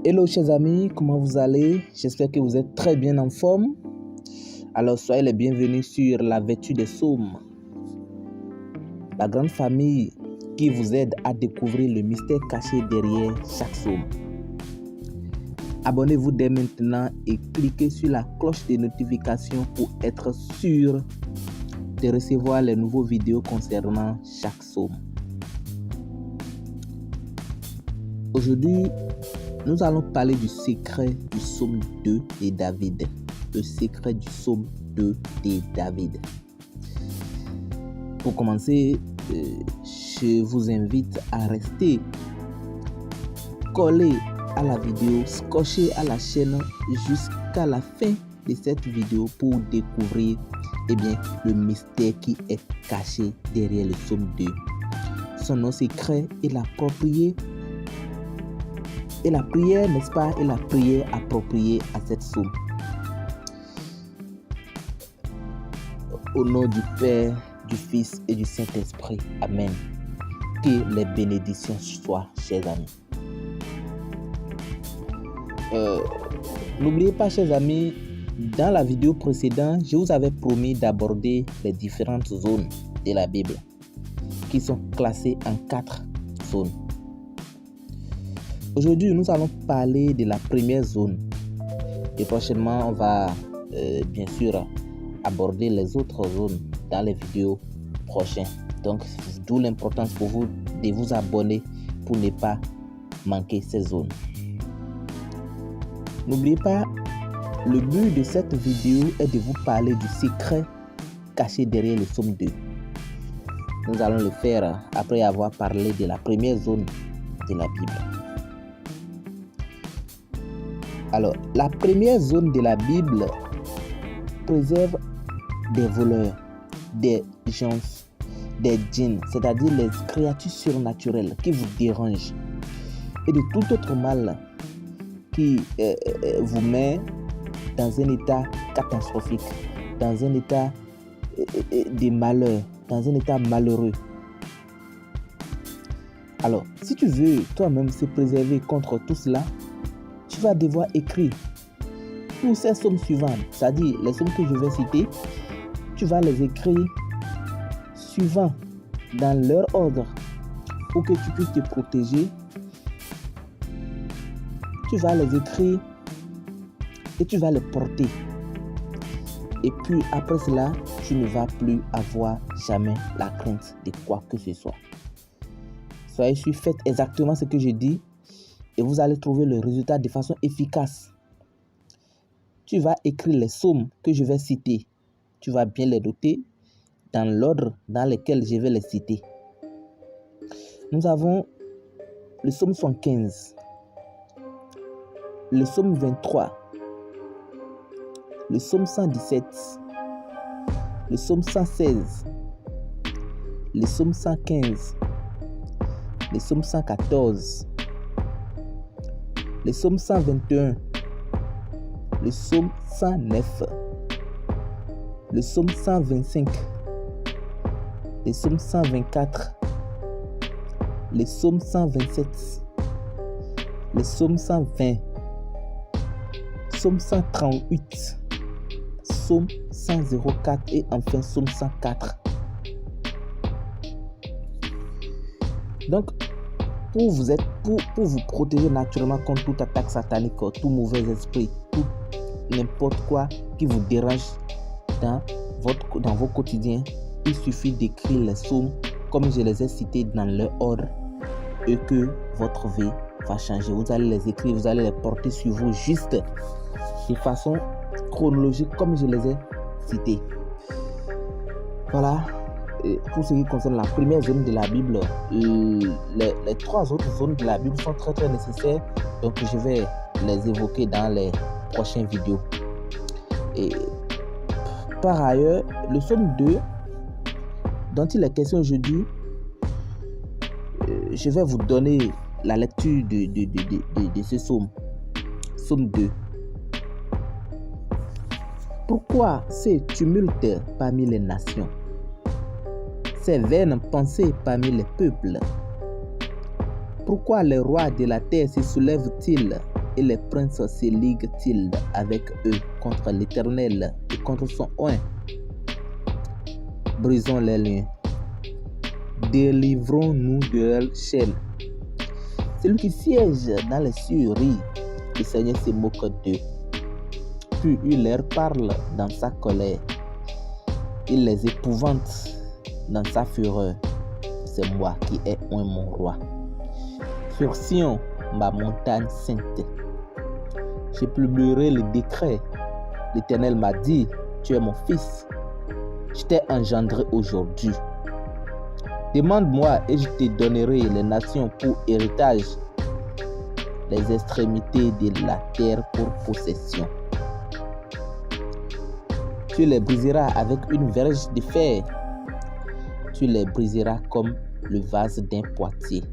Hello chers amis, comment vous allez? J'espère que vous êtes très bien en forme. Alors soyez les bienvenus sur la vertu des psaumes, la grande famille qui vous aide à découvrir le mystère caché derrière chaque psaume. Abonnez-vous dès maintenant et cliquez sur la cloche de notification pour être sûr de recevoir les nouveaux vidéos concernant chaque psaume. Aujourd'hui, nous allons parler du secret du psaume 2 de David. Le secret du psaume 2 de David. Pour commencer, je vous invite à rester collé à la vidéo, scotché à la chaîne jusqu'à la fin de cette vidéo pour découvrir le mystère qui est caché derrière le psaume 2. Son nom secret est l'approprié. Et la prière, n'est-ce pas, est la prière appropriée à cette psaume. Au nom du Père, du Fils et du Saint-Esprit. Amen. Que les bénédictions soient, chers amis. N'oubliez pas, chers amis, dans la vidéo précédente, je vous avais promis d'aborder les différentes zones de la Bible qui sont classées en 4 zones. Aujourd'hui, nous allons parler de la première zone et prochainement, on va bien sûr aborder les autres zones dans les vidéos prochaines. Donc, d'où l'importance pour vous de vous abonner pour ne pas manquer ces zones. N'oubliez pas, le but de cette vidéo est de vous parler du secret caché derrière le psaume 2. Nous allons le faire après avoir parlé de la première zone de la Bible. Alors, la première zone de la Bible préserve des voleurs, des gens, des djinns, c'est-à-dire les créatures surnaturelles qui vous dérangent, et de tout autre mal qui vous met dans un état catastrophique, dans un état de malheur, dans un état malheureux. Alors, si tu veux toi-même se préserver contre tout cela, tu vas devoir écrire tous ces psaumes suivants, c'est-à-dire les psaumes que je vais citer, tu vas les écrire suivants dans leur ordre pour que tu puisses te protéger. Tu vas les écrire et tu vas les porter. Et puis après cela, tu ne vas plus avoir jamais la crainte de quoi que ce soit. Soyez sûr, faites exactement ce que je dis et vous allez trouver le résultat de façon efficace. Tu vas écrire les psaumes que je vais citer. Tu vas bien les noter dans l'ordre dans lequel je vais les citer. Nous avons le psaume 115, le psaume 23, le psaume 117, le psaume 116, le psaume 115, le psaume 114, le psaume 121, le psaume 109, le psaume 125, le psaume 124, le psaume 127, le psaume 120, psaume 138, psaume 104 et enfin psaume 104. Donc, pour vous protéger naturellement contre toute attaque satanique, tout mauvais esprit, tout n'importe quoi qui vous dérange dans vos quotidiens, il suffit d'écrire les psaumes comme je les ai cités dans leur ordre et que votre vie va changer. Vous allez les écrire, vous allez les porter sur vous juste de façon chronologique comme je les ai cités. Voilà. Et pour ce qui concerne la première zone de la Bible, les 3 autres zones de la Bible sont très très nécessaires, donc je vais les évoquer dans les prochaines vidéos. Et par ailleurs, le psaume 2 dont il est question aujourd'hui, je vais vous donner la lecture de ce psaume. Psaume 2. Pourquoi ces tumultes parmi les nations, ces vaines pensées parmi les peuples? Pourquoi les rois de la terre se soulèvent-ils et les princes se liguent-ils avec eux contre l'Éternel et contre son oint? Brisons les liens. Délivrons-nous de leurs chaînes. Celui qui siège dans les cieux rit, le Seigneur se moque d'eux. Puis il leur parle dans sa colère. Il les épouvante dans sa fureur. C'est moi qui ai oint mon roi. Sur Sion, ma montagne sainte, je publierai le décret. L'Éternel m'a dit, tu es mon fils. Je t'ai engendré aujourd'hui. Demande-moi et je te donnerai les nations pour héritage, les extrémités de la terre pour possession. Tu les briseras avec une verge de fer. Tu les briseras comme le vase d'un potier.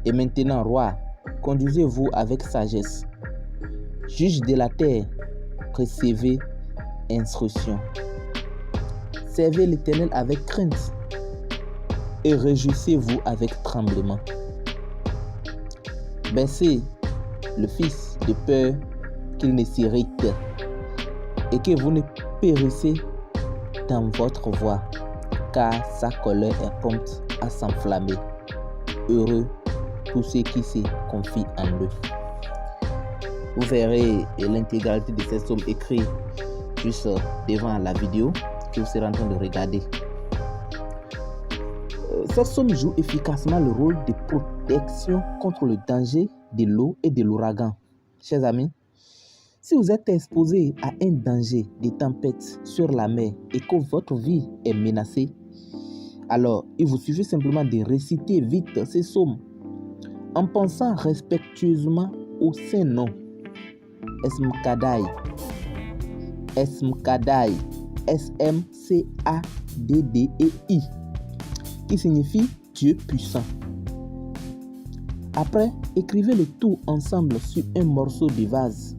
Et maintenant, roi, conduisez-vous avec sagesse. Juge de la terre, recevez instruction. Servez l'Éternel avec crainte et réjouissez-vous avec tremblement. Baissez le Fils de peur qu'il ne s'irrite et que vous ne périssez dans votre voie, car sa colère est prompte à s'enflammer. Heureux tous ceux qui se confient en eux. Vous verrez l'intégralité de ces psaumes écrits juste devant la vidéo que vous serez en train de regarder. Ces psaumes jouent efficacement le rôle de protection contre le danger de l'eau et de l'ouragan. Chers amis, si vous êtes exposé à un danger de tempête sur la mer et que votre vie est menacée, alors il vous suffit simplement de réciter vite ces psaumes en pensant respectueusement au Saint-Nom. Esmkadai, Esmkadai, S-M-C-A-D-D-E-I, qui signifie Dieu puissant. Après, écrivez le tout ensemble sur un morceau de vase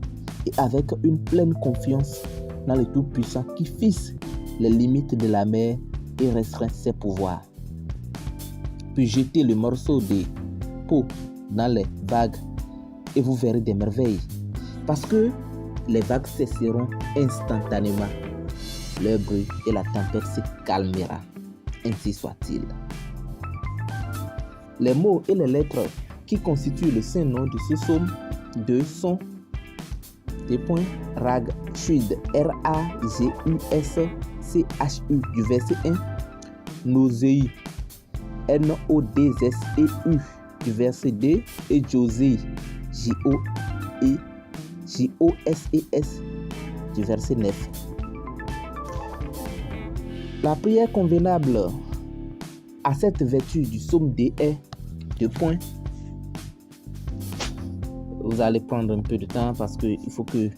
et avec une pleine confiance dans le Tout-Puissant qui fixe les limites de la mer et restreint ses pouvoirs. Puis jetez le morceau de peau dans les vagues et vous verrez des merveilles, parce que les vagues cesseront instantanément. Leur bruit et la tempête se calmera. Ainsi soit-il. Les mots et les lettres qui constituent le Saint-Nom de ce psaume 2 sont Rag-Shud, R-A-G-U-S-C-H-U du verset 1, Nosei, N-O-D-S-E-U du verset 2 et Josei, J-O-S-E-S du verset 9. La prière convenable à cette vertu du psaume D est 2 points. Vous allez prendre un peu de temps parce qu'il faut que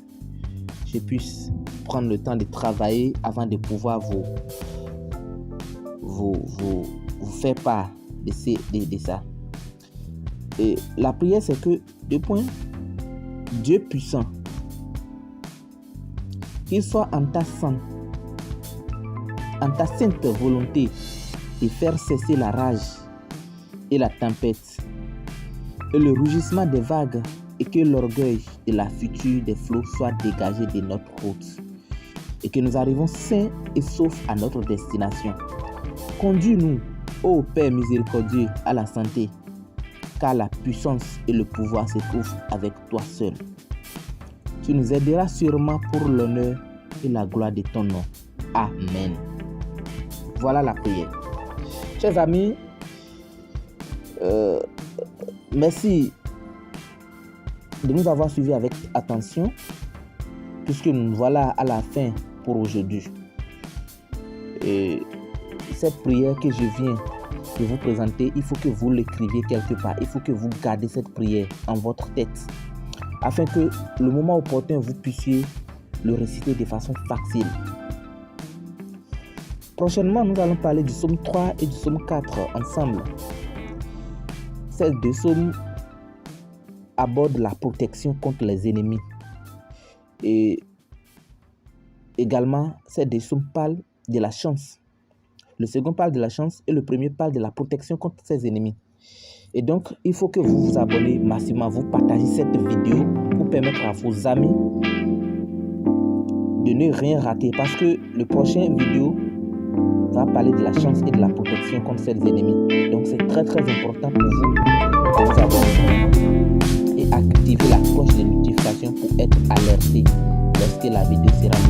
je puisse prendre le temps de travailler avant de pouvoir vous faire part de ça. Et la prière, c'est que 2 points. Dieu puissant, qu'il soit en ta sainte volonté de faire cesser la rage et la tempête et le rugissement des vagues, et que l'orgueil de la future des flots soit dégagé de notre route et que nous arrivons sains et saufs à notre destination. Conduis-nous, ô Père miséricordieux, à la santé, car la puissance et le pouvoir se trouvent avec toi seul. Tu nous aideras sûrement pour l'honneur et la gloire de ton nom. Amen. Voilà la prière. Chers amis, merci de nous avoir suivis avec attention, puisque nous voilà à la fin pour aujourd'hui. Et cette prière que je viens de vous présenter, il faut que vous l'écriviez quelque part. Il faut que vous gardez cette prière en votre tête, afin que le moment opportun, vous puissiez le réciter de façon facile. Prochainement, nous allons parler du psaume 3 et du psaume 4 ensemble. Ces deux psaumes abordent la protection contre les ennemis. Et également, ces deux psaumes parlent de la chance. Le second parle de la chance et le premier parle de la protection contre ses ennemis. Et donc, il faut que vous vous abonnez massivement, vous partagez cette vidéo pour permettre à vos amis de ne rien rater. Parce que le prochain vidéo va parler de la chance et de la protection contre ces ennemis. Donc, c'est très important pour vous de vous abonner et activer la cloche de notification pour être alerté lorsque la vidéo sera mise.